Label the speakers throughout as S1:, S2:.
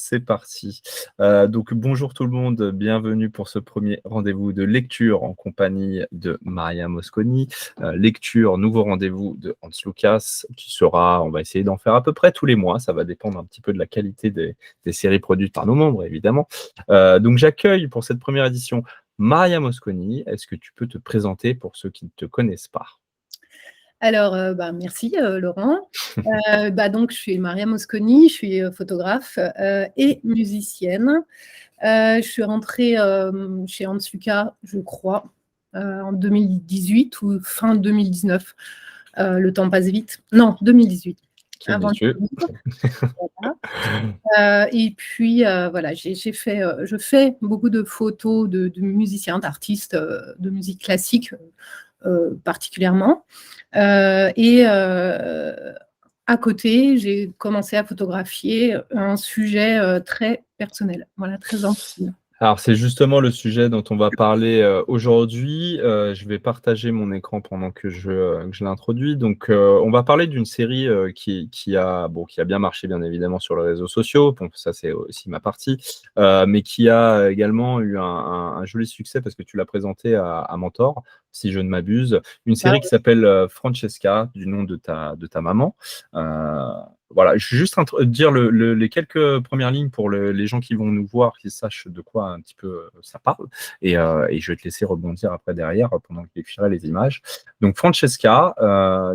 S1: c'est parti. Donc bonjour tout le monde, bienvenue pour ce premier rendez-vous de lecture en compagnie de Maria Mosconi. Lecture, nouveau rendez-vous de Hans Lucas qui sera, on va essayer d'en faire à peu près tous les mois, ça va dépendre un petit peu de la qualité des séries produites par nos membres évidemment. Donc j'accueille pour cette première édition Maria Mosconi. Est-ce que tu peux te présenter pour ceux qui ne te connaissent pas?
S2: Alors, merci Laurent. Donc, je suis Maria Mosconi, je suis photographe et musicienne. Je suis rentrée chez Hans Lucas, je crois, en 2018 ou fin 2019. Le temps passe vite. Non, 2018. Avant le Covid. Voilà. Et puis, voilà, je fais beaucoup de photos de musiciens, d'artistes de musique classique particulièrement. À côté, j'ai commencé à photographier un sujet très personnel, voilà, très intime.
S1: Alors, c'est justement le sujet dont on va parler aujourd'hui. Je vais partager mon écran pendant que je l'introduis. Donc, on va parler d'une série qui a bien marché, bien évidemment, sur les réseaux sociaux. Bon, ça, c'est aussi ma partie. Mais qui a également eu un joli succès parce que tu l'as présenté à Mentor, si je ne m'abuse. Une série qui s'appelle Francesca, du nom de ta maman. Voilà, je vais juste dire les quelques premières lignes pour les gens qui vont nous voir, qu'ils sachent de quoi un petit peu ça parle. Et je vais te laisser rebondir après derrière pendant que j'écrirai les images. Donc Francesca,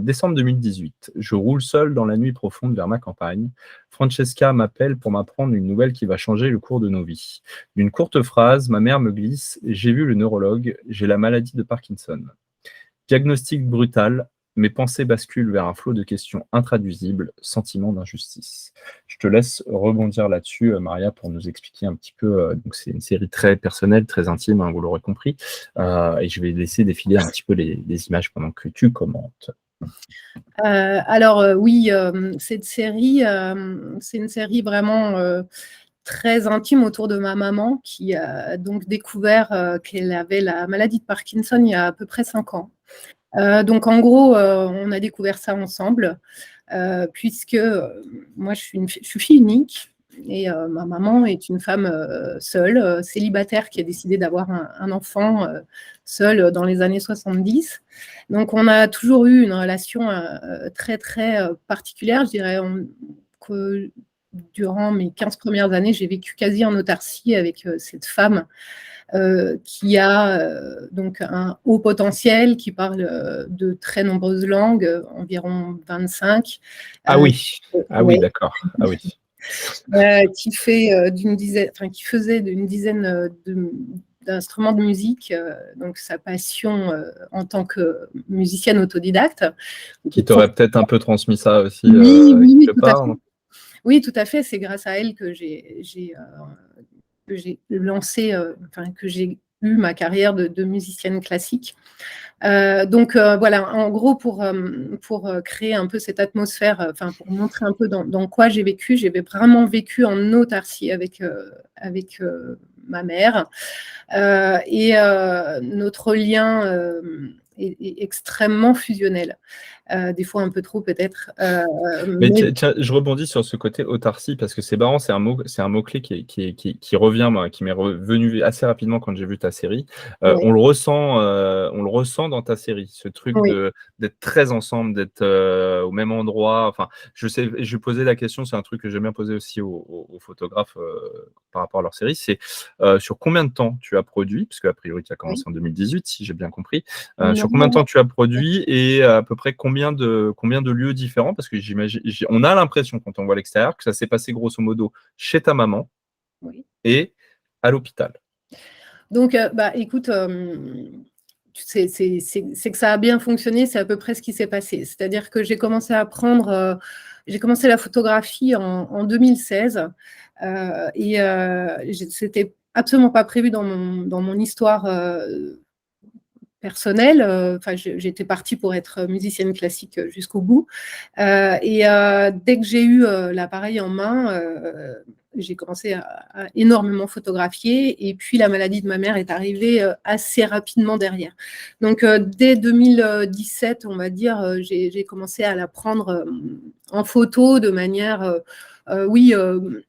S1: décembre 2018. Je roule seul dans la nuit profonde vers ma campagne. Francesca m'appelle pour m'apprendre une nouvelle qui va changer le cours de nos vies. D'une courte phrase, ma mère me glisse: j'ai vu le neurologue, j'ai la maladie de Parkinson. Diagnostic brutal. Mes pensées basculent vers un flot de questions intraduisibles, sentiment d'injustice. Je te laisse rebondir là-dessus, Maria, pour nous expliquer un petit peu. Donc, c'est une série très personnelle, très intime, hein, vous l'aurez compris. Et je vais laisser défiler un petit peu les images pendant que tu commentes.
S2: Oui, cette série, c'est une série vraiment très intime autour de ma maman qui a donc découvert qu'elle avait la maladie de Parkinson il y a à peu près 5 ans. Donc en gros, on a découvert ça ensemble, puisque moi je suis fille unique et ma maman est une femme seule, célibataire, qui a décidé d'avoir un enfant seule dans les années 70. Donc on a toujours eu une relation très très particulière, je dirais que durant mes 15 premières années, j'ai vécu quasi en autarcie avec cette femme qui a donc un haut potentiel, qui parle de très nombreuses langues, environ 25.
S1: Oui, d'accord. Ah oui.
S2: Qui faisait d'une dizaine d'instruments de musique, donc sa passion en tant que musicienne autodidacte.
S1: Qui t'aurait peut-être un peu transmis ça aussi,
S2: oui,
S1: quelque part.
S2: Oui, tout à fait. C'est grâce à elle que j'ai lancé, que j'ai eu ma carrière de musicienne classique. Voilà, en gros, pour créer un peu cette atmosphère, pour montrer un peu dans quoi j'ai vécu, j'ai vraiment vécu en autarcie avec ma mère. Notre lien est extrêmement fusionnel. Des fois un peu trop peut-être.
S1: Mais tiens, je rebondis sur ce côté autarcie parce que c'est marrant, c'est un mot-clé qui revient, moi, qui m'est revenu assez rapidement quand j'ai vu ta série.
S2: Oui.
S1: On le ressent dans ta série, ce truc d'être très ensemble, d'être au même endroit. Enfin, je posais la question, c'est un truc que j'aime bien poser aussi aux photographes par rapport à leur série, c'est sur combien de temps tu as produit, parce qu'a priori tu as commencé en 2018, si j'ai bien compris. Sur combien de temps tu as produit et à peu près combien de lieux différents, parce que on a l'impression quand on voit l'extérieur que ça s'est passé grosso modo chez ta maman et à l'hôpital.
S2: Donc, écoute, c'est que ça a bien fonctionné, c'est à peu près ce qui s'est passé. C'est-à-dire que j'ai commencé la photographie en 2016 c'était absolument pas prévu dans mon histoire personnelle. J'étais partie pour être musicienne classique jusqu'au bout. Dès que j'ai eu l'appareil en main, j'ai commencé à énormément photographier. Et puis, la maladie de ma mère est arrivée assez rapidement derrière. Donc, dès 2017, on va dire, j'ai commencé à la prendre en photo de manière oui,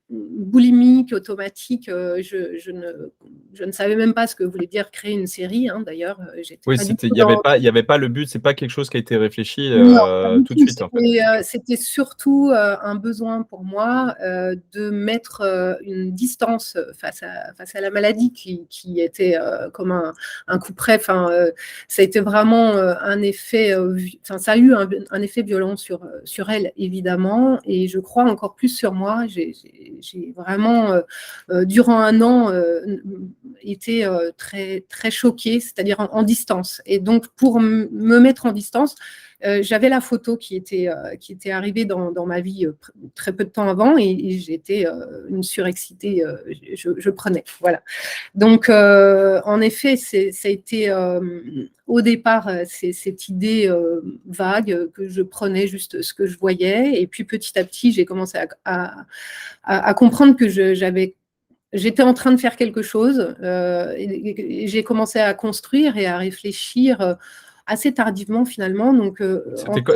S2: boulimique, automatique, je ne savais même pas ce que voulait dire créer une série, hein, d'ailleurs, j'étais
S1: Oui,
S2: pas du
S1: il
S2: tout
S1: n'y avait
S2: dans...
S1: pas, il y avait pas le but, c'est pas quelque chose qui a été réfléchi
S2: Non, pas du
S1: tout de
S2: tout.
S1: suite, en fait.
S2: C'était surtout un besoin pour moi de mettre une distance face à la maladie qui était comme un coup près. Enfin, ça a été vraiment un effet, ça a eu un effet violent sur elle, évidemment, et je crois encore plus sur moi. J'ai vraiment, durant un an, été très, très choquée, c'est-à-dire en distance. Et donc, pour me mettre en distance, j'avais la photo qui était arrivée dans ma vie très peu de temps avant, et j'étais une surexcitée, je prenais. Voilà. Donc, en effet, ça a été au départ cette idée vague que je prenais juste ce que je voyais, et puis petit à petit, j'ai commencé à comprendre que j'étais en train de faire quelque chose, et j'ai commencé à construire et à réfléchir assez tardivement finalement. Donc,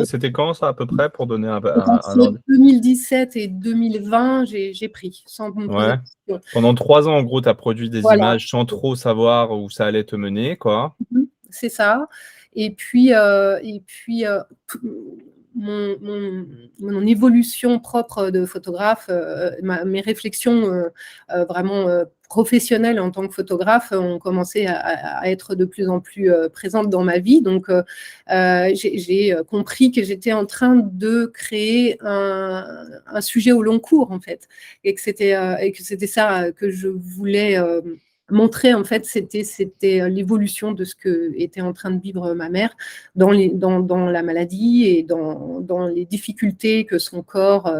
S1: C'était quand ça à peu près pour donner un
S2: entre
S1: ordre?
S2: 2017 et 2020, j'ai pris sans me poser
S1: Ouais.
S2: de questions.
S1: Pendant 3 ans, en gros, tu as produit des
S2: Voilà,
S1: images sans trop savoir où ça allait te mener, quoi.
S2: c'est ça. Et puis, mon évolution propre de photographe, mes réflexions vraiment professionnelles en tant que photographe ont commencé à être de plus en plus présentes dans ma vie. Donc, j'ai compris que j'étais en train de créer un sujet au long cours, en fait, et que c'était ça que je voulais montrer. En fait, c'était l'évolution de ce que était en train de vivre ma mère dans la maladie et dans les difficultés que son corps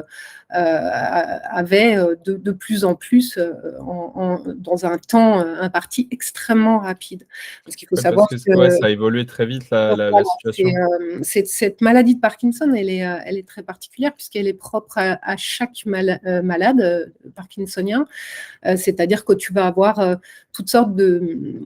S2: avait de plus en plus dans un temps imparti extrêmement rapide. Parce qu'il faut
S1: Ouais, parce
S2: savoir
S1: que
S2: que
S1: ouais, ça a évolué très vite, la situation.
S2: cette maladie de Parkinson, elle est très particulière puisqu'elle est propre à chaque malade parkinsonien. C'est-à-dire que tu vas avoir toutes sortes de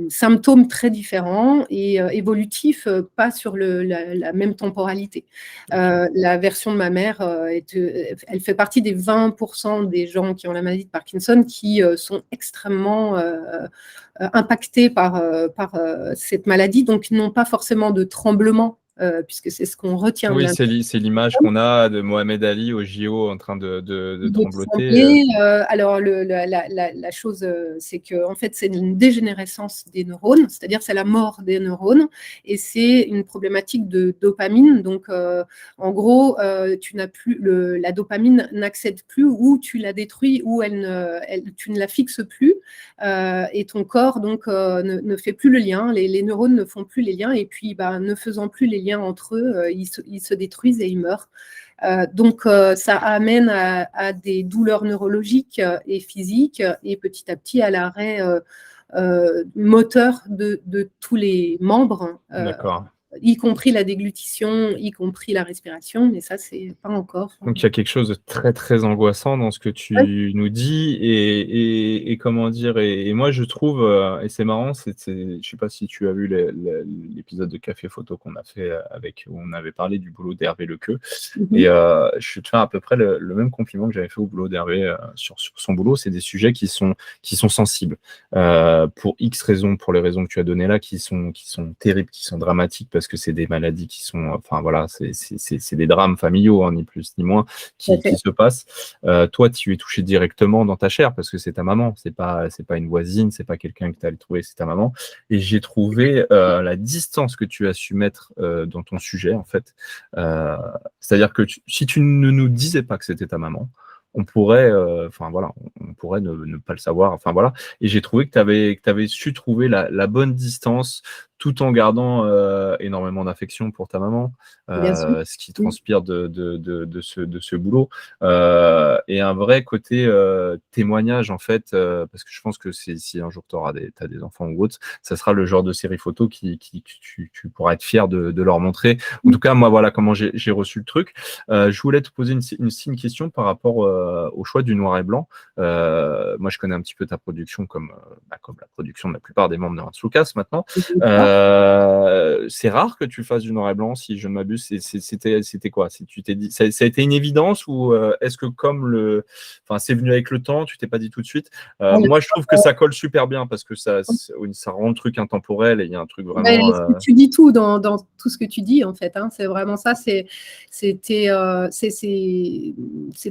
S2: symptômes très différents et évolutifs, pas sur la même temporalité. La version de ma mère, elle fait partie des 20% des gens qui ont la maladie de Parkinson qui sont extrêmement impactés par cette maladie, donc ils n'ont pas forcément de tremblement, puisque c'est ce qu'on retient de
S1: Oui,
S2: la
S1: c'est l'image qu'on a de Mohamed Ali au JO en train de
S2: de
S1: trembloter.
S2: trembler. Alors, la chose, c'est que en fait, c'est une dégénérescence des neurones, c'est-à-dire c'est la mort des neurones, et c'est une problématique de dopamine. Donc, en gros, tu n'as plus la dopamine n'accède plus, ou tu la détruis, ou tu ne la fixes plus, et ton corps donc ne fait plus le lien. Les neurones ne font plus les liens, et puis, ne faisant plus les liens entre eux, ils se détruisent et ils meurent. Donc, ça amène à des douleurs neurologiques et physiques, et petit à petit à l'arrêt moteur de tous les membres,
S1: D'accord.
S2: y compris la déglutition, y compris la respiration, mais ça, c'est pas encore.
S1: Donc il y a quelque chose de très, très angoissant dans ce que
S2: Ouais.
S1: tu nous dis et comment dire? Et moi je trouve, et c'est marrant, je sais pas si tu as vu l'épisode de Café Photo qu'on a fait, avec où on avait parlé du boulot d'Hervé Lequeux et je vais te faire à peu près le même compliment que j'avais fait au boulot d'Hervé, sur son boulot. C'est des sujets qui sont sensibles, pour X raisons, pour les raisons que tu as données là, qui sont terribles, qui sont dramatiques parce que c'est des maladies qui sont, enfin voilà, c'est des drames familiaux, hein, ni plus ni moins, qui se passent. Toi, tu es touché directement dans ta chair parce que c'est ta maman, c'est pas une voisine, c'est pas quelqu'un que tu as trouvé, c'est ta maman. Et j'ai trouvé la distance que tu as su mettre dans ton sujet, en fait. C'est-à-dire que si tu ne nous disais pas que c'était ta maman, on pourrait, enfin voilà, on pourrait ne pas le savoir, enfin voilà. Et j'ai trouvé que tu avais su trouver la bonne distance tout en gardant énormément d'affection pour ta maman,
S2: Bien sûr.
S1: ce qui transpire de ce boulot, et un vrai côté témoignage, en fait, parce que je pense que si un jour tu as des enfants ou autres, ça sera le genre de série photo que tu pourras être fier de leur montrer. En tout cas, moi, voilà comment j'ai reçu le truc. Je voulais te poser une question par rapport au choix du noir et blanc. Moi, je connais un petit peu ta production comme la production de la plupart des membres de Rince Lucas maintenant. C'est rare que tu fasses du noir et blanc, si je ne m'abuse. C'était quoi? Tu t'es dit, ça a été une évidence ou est-ce que enfin, c'est venu avec le temps, tu t'es pas dit tout de suite? Moi, je trouve que ça colle super bien parce que oui, ça rend le truc intemporel et il y a un truc vraiment.
S2: Tu dis tout dans tout ce que tu dis, en fait. Hein. C'est vraiment ça. C'est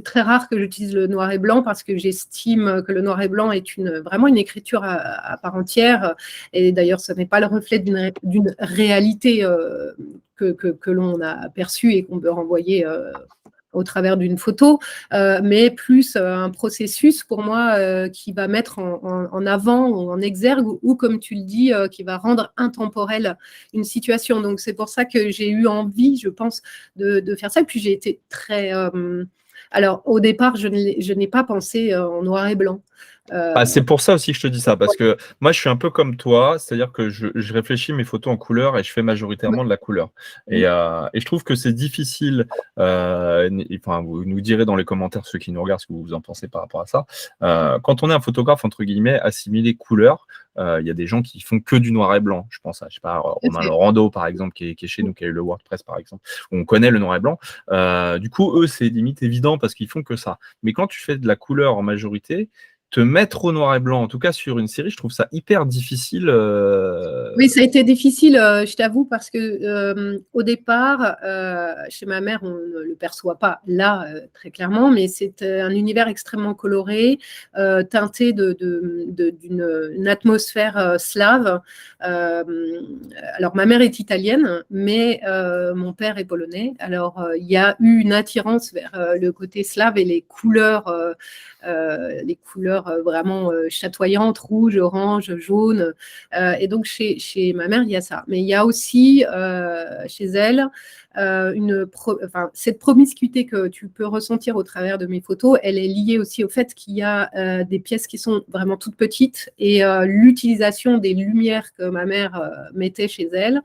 S2: très rare que j'utilise le noir et blanc parce que j'estime que le noir et blanc est vraiment une écriture à part entière. Et d'ailleurs, ce n'est pas le reflet d'une réalité que l'on a perçue et qu'on peut renvoyer au travers d'une photo, mais plus un processus pour moi qui va mettre en avant ou en exergue ou comme tu le dis, qui va rendre intemporelle une situation. Donc c'est pour ça que j'ai eu envie, je pense, de faire ça. Et puis j'ai été très... alors au départ, je n'ai pas pensé en noir et blanc.
S1: C'est pour ça aussi que je te dis ça, parce que moi, je suis un peu comme toi, c'est-à-dire que je réfléchis mes photos en couleur et je fais majoritairement de la couleur. Et je trouve que c'est difficile, enfin, vous nous direz dans les commentaires, ceux qui nous regardent, ce que vous en pensez par rapport à ça. Quand on est un photographe, entre guillemets, assimilé couleur, il y a des gens qui font que du noir et blanc. Je pense à, je sais pas, Romain Laurando, par exemple, qui est chez nous, qui a eu le WordPress, par exemple, où on connaît le noir et blanc. Du coup, eux, c'est limite évident parce qu'ils font que ça. Mais quand tu fais de la couleur en majorité, te mettre au noir et blanc, en tout cas sur une série, je trouve ça hyper difficile.
S2: Oui, ça a été difficile, je t'avoue, parce que au départ, chez ma mère, on ne le perçoit pas là très clairement, mais c'est un univers extrêmement coloré, teinté d'une atmosphère slave. Alors, ma mère est italienne, mais mon père est polonais. Alors, il y a eu une attirance vers le côté slave et les couleurs vraiment chatoyantes, rouge, orange, jaune. Et donc, chez ma mère, il y a ça. Mais il y a aussi chez elle cette promiscuité que tu peux ressentir au travers de mes photos, elle est liée aussi au fait qu'il y a des pièces qui sont vraiment toutes petites et l'utilisation des lumières que ma mère mettait chez elle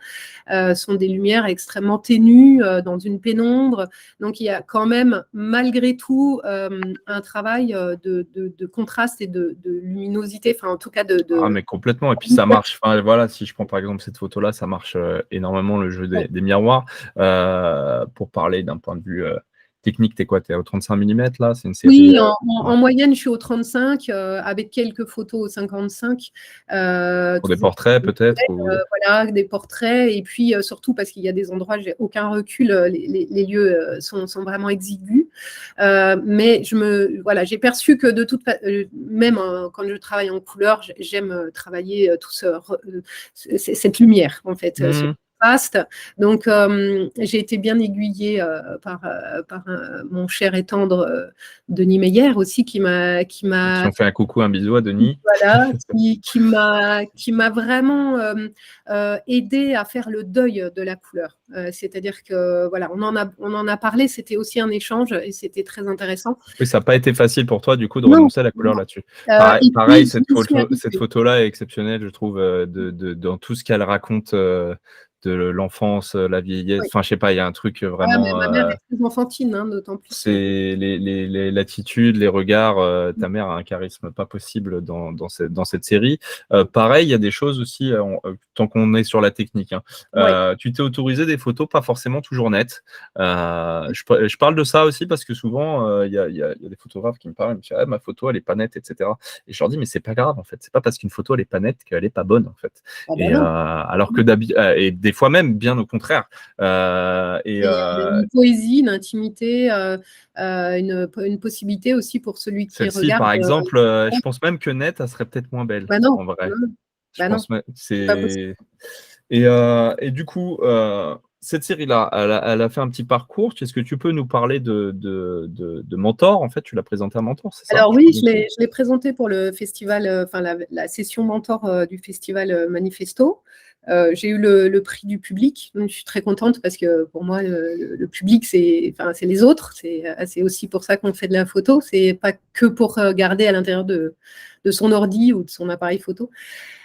S2: sont des lumières extrêmement ténues dans une pénombre. Donc, il y a quand même, malgré tout, un travail de contraste et de luminosité, enfin, en tout cas
S1: Ah, mais complètement. Et puis, ça marche. Enfin, voilà, si je prends par exemple cette photo-là, ça marche énormément le jeu des miroirs. Pour parler d'un point de vue technique, t'es quoi? T'es au 35 mm là? C'est une série.
S2: Oui, en moyenne, je suis au 35 avec quelques photos au 55.
S1: Pour des portraits peut-être
S2: Voilà, des portraits. Et puis surtout parce qu'il y a des endroits, j'ai aucun recul, les lieux sont vraiment exigus. Mais j'ai perçu que de toute façon, même quand je travaille en couleur, j'aime travailler cette lumière, en fait. Vaste. Donc, j'ai été bien aiguillée par mon cher et tendre Denis Meyer aussi, qui m'a...
S1: Si on fait un coucou, un bisou à Denis.
S2: Voilà, qui m'a vraiment aidé à faire le deuil de la couleur. C'est-à-dire que, voilà, on en a parlé, c'était aussi un échange et c'était très intéressant.
S1: Oui, ça n'a pas été facile pour toi, du coup, de renoncer à la couleur là-dessus. Pareil, cette photo-là est exceptionnelle, je trouve, dans tout ce qu'elle raconte de l'enfance, la vieillesse. Enfin, je sais pas, il y a un truc vraiment.
S2: Mais ma mère est très enfantine, hein, d'autant plus.
S1: C'est l'attitude, les regards. Ta mère a un charisme pas possible dans cette série. Pareil, il y a des choses aussi, tant qu'on est sur la technique. Hein. Tu t'es autorisé des photos pas forcément toujours nettes. Je parle de ça aussi parce que souvent, il y a des photographes qui me parlent, ils me disent, ma photo, elle est pas nette, etc. Et je leur dis, mais c'est pas grave, en fait. C'est pas parce qu'une photo, elle est pas nette qu'elle est pas bonne, en fait. Alors que et des fois même, bien au contraire. Il y a
S2: une poésie, une intimité, une possibilité aussi pour celui qui regarde.
S1: Celle-ci, par exemple, je pense même que net, elle serait peut-être moins belle, en vrai. Je pense même, et du coup, cette série-là, elle a fait un petit parcours. Est-ce que tu peux nous parler de Mentor? En fait, tu l'as présenté à Mentor, c'est ça?
S2: Alors oui, je l'ai présenté pour le festival, la session Mentor du festival Manifesto. J'ai eu le prix du public. Donc, je suis très contente parce que pour moi, le public, c'est les autres. C'est aussi pour ça qu'on fait de la photo. C'est pas que pour garder à l'intérieur de son ordi ou de son appareil photo.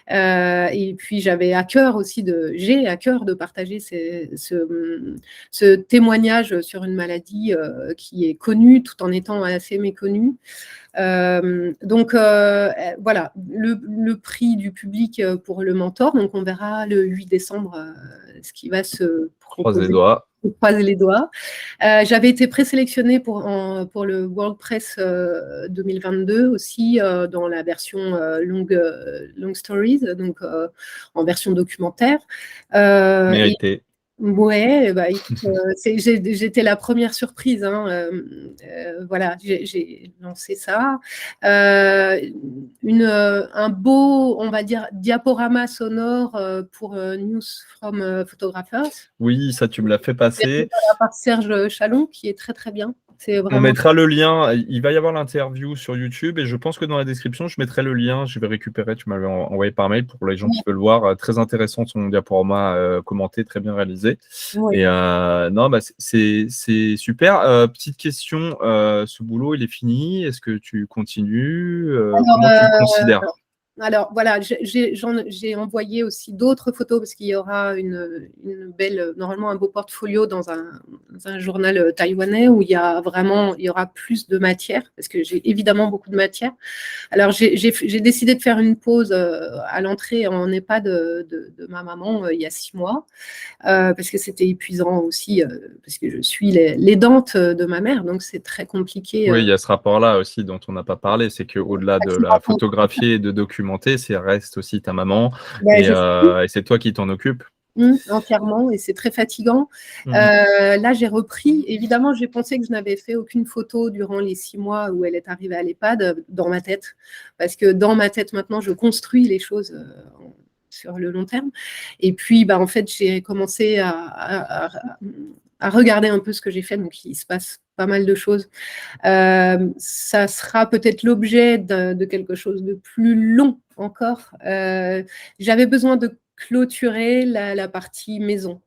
S2: Et puis j'ai à cœur de partager ce témoignage sur une maladie qui est connue tout en étant assez méconnue. Donc voilà, le prix du public pour le mentor. Donc on verra le 8 décembre ce qui va se
S1: Croise les
S2: proposer.
S1: doigts.
S2: Croiser les doigts. J'avais été présélectionnée pour le World Press 2022 aussi dans la version long stories, donc en version documentaire.
S1: Mérité.
S2: Ouais, bah, écoute, j'étais la première surprise. Hein, voilà, j'ai lancé ça. Un beau, on va dire, diaporama sonore pour News from Photographers.
S1: Oui, ça, tu me l'as fait passer.
S2: Par Serge Chalon, qui est très, très bien.
S1: On mettra le lien. Il va y avoir l'interview sur YouTube et je pense que dans la description, je mettrai le lien. Je vais récupérer. Tu m'avais envoyé par mail pour les gens qui veulent voir. Très intéressant son diaporama commenté, très bien réalisé.
S2: Oui.
S1: Et non, bah, c'est super. Petite question. Ce boulot, il est fini? Est-ce que tu continues? Comment tu le considères?
S2: Alors voilà, j'ai envoyé aussi d'autres photos parce qu'il y aura une belle, normalement un beau portfolio dans un journal taïwanais où il y aura plus de matière parce que j'ai évidemment beaucoup de matière. Alors j'ai décidé de faire une pause à l'entrée en EHPAD de ma maman il y a 6 mois parce que c'était épuisant aussi parce que je suis l'aidante de ma mère, donc c'est très compliqué.
S1: Oui, il y a ce rapport-là aussi dont on n'a pas parlé, c'est qu'au-delà de la photographier et de documenter, ça reste aussi ta maman et c'est toi qui t'en occupes.
S2: Entièrement, et c'est très fatigant. Là, j'ai repris. Évidemment, j'ai pensé que je n'avais fait aucune photo durant les 6 mois où elle est arrivée à l'EHPAD dans ma tête, parce que dans ma tête, maintenant, je construis les choses sur le long terme. Et puis, en fait, j'ai commencé à regarder un peu ce que j'ai fait, donc il se passe pas mal de choses. Ça sera peut-être l'objet de quelque chose de plus long encore. J'avais besoin de clôturer la partie maison.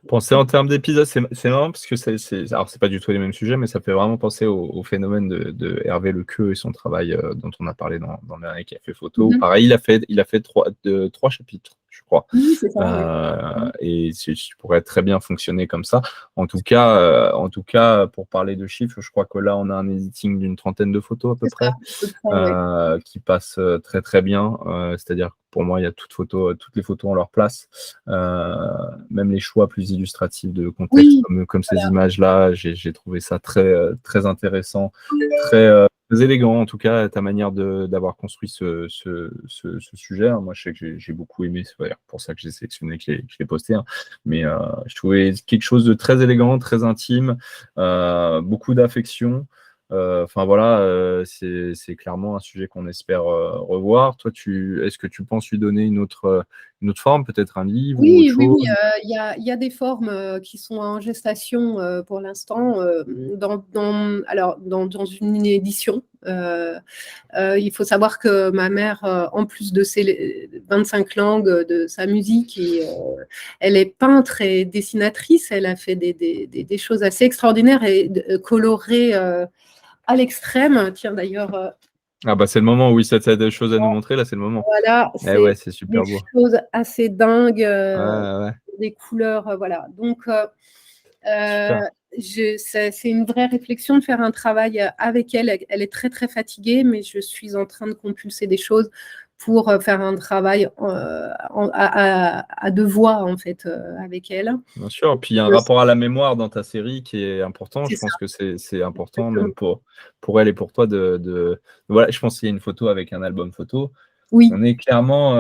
S1: Penser en termes d'épisodes, c'est marrant parce que alors c'est pas du tout les mêmes sujets, mais ça fait vraiment penser au phénomène de Hervé Lequeux et son travail dont on a parlé dans le dernier qui a fait photo. Pareil, il a fait 3 chapitres, je crois.
S2: Oui, c'est ça.
S1: Et tu pourrais très bien fonctionner comme ça. En tout cas, pour parler de chiffres, je crois que là, on a un editing d'une 30aine de photos à peu près, qui passe très très bien. C'est-à-dire que pour moi, il y a toutes les photos en leur place. Même les choix plus illustratifs de contexte, comme ces images-là, j'ai trouvé ça très, très intéressant, très élégant, en tout cas, ta manière d'avoir construit ce sujet. Moi, je sais que j'ai beaucoup aimé, c'est pour ça que j'ai sélectionné, que je l'ai posté, mais je trouvais quelque chose de très élégant, très intime, beaucoup d'affection. Enfin voilà, c'est clairement un sujet qu'on espère revoir. Toi, est-ce que tu penses lui donner une autre forme, peut-être un livre ou autre chose?
S2: Oui, il y a des formes qui sont en gestation pour l'instant dans une édition. Il faut savoir que ma mère, en plus de ses 25 langues, de sa musique, elle est peintre et dessinatrice. Elle a fait des choses assez extraordinaires et colorées à l'extrême. Tiens, d'ailleurs.
S1: Ah bah c'est le moment, oui, ça a des choses à nous montrer, là c'est le moment.
S2: Voilà,
S1: c'est super
S2: des
S1: beau.
S2: choses assez dingues,
S1: Ouais.
S2: des couleurs, voilà. Donc, c'est une vraie réflexion de faire un travail avec elle. Elle est très, très fatiguée, mais je suis en train de compulser des choses pour faire un travail à deux voix, en fait, avec elle.
S1: Bien sûr, puis il y a un rapport à la mémoire dans ta série qui est important. Je pense que c'est important, même pour elle et pour toi, voilà, je pense qu'il y a une photo avec un album photo.
S2: Oui.
S1: On est clairement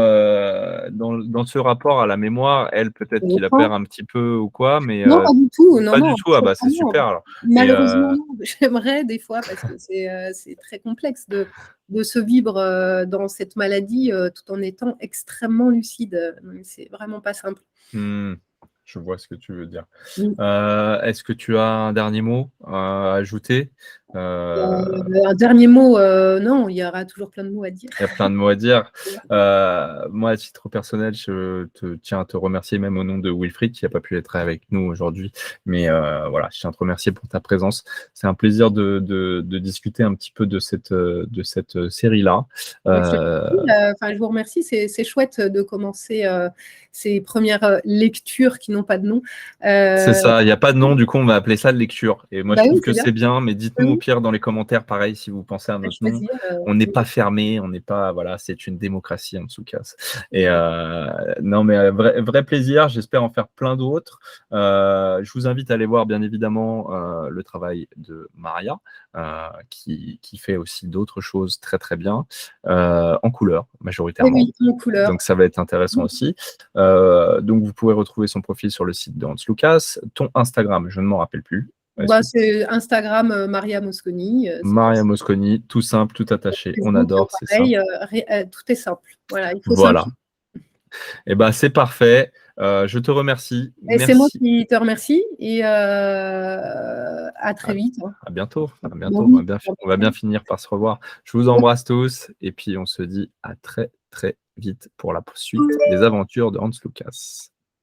S1: dans ce rapport à la mémoire. Elle, peut-être qu'il la perd un petit peu ou quoi, mais
S2: non, pas du tout.
S1: pas du tout. Ah bah c'est super alors.
S2: Malheureusement, j'aimerais des fois parce que c'est très complexe de se vivre dans cette maladie tout en étant extrêmement lucide. C'est vraiment pas simple.
S1: Je vois ce que tu veux dire. Est-ce que tu as un dernier mot à ajouter
S2: Un dernier mot, non, il y aura toujours plein de mots à dire.
S1: Il y a plein de mots à dire. Moi, à titre personnel, je tiens à te remercier, même au nom de Wilfried, qui n'a pas pu être avec nous aujourd'hui. Mais voilà, je tiens à te remercier pour ta présence. C'est un plaisir de discuter un petit peu de cette série-là.
S2: Je vous remercie. C'est chouette de commencer ces premières lectures qui n'ont pas de nom.
S1: C'est ça, il n'y a pas de nom, du coup, on va appeler ça lecture. Et moi, je trouve que c'est bien, mais dites-nous au pire dans les commentaires, pareil, si vous pensez à notre nom. On n'est pas fermé, on n'est pas, voilà, c'est une démocratie en tout cas. Et non, mais vrai plaisir, j'espère en faire plein d'autres. Je vous invite à aller voir, bien évidemment, le travail de Maria, qui fait aussi d'autres choses très, très bien, en couleur, majoritairement.
S2: Oui, en couleur.
S1: Donc, ça va être intéressant aussi. Donc, vous pouvez retrouver son profil sur le site de Hans Lucas. Ton Instagram, je ne m'en rappelle plus.
S2: C'est Instagram Maria Mosconi.
S1: Maria Mosconi, tout simple, tout attaché. On adore, c'est
S2: pareil, tout est simple. Voilà, il faut
S1: voilà. Et ben, c'est parfait. Je te remercie.
S2: C'est moi qui te remercie et à très vite.
S1: À bientôt. À bientôt. On va bien finir par se revoir. Je vous embrasse tous et puis on se dit à très très vite pour la suite des aventures de Hans Lucas.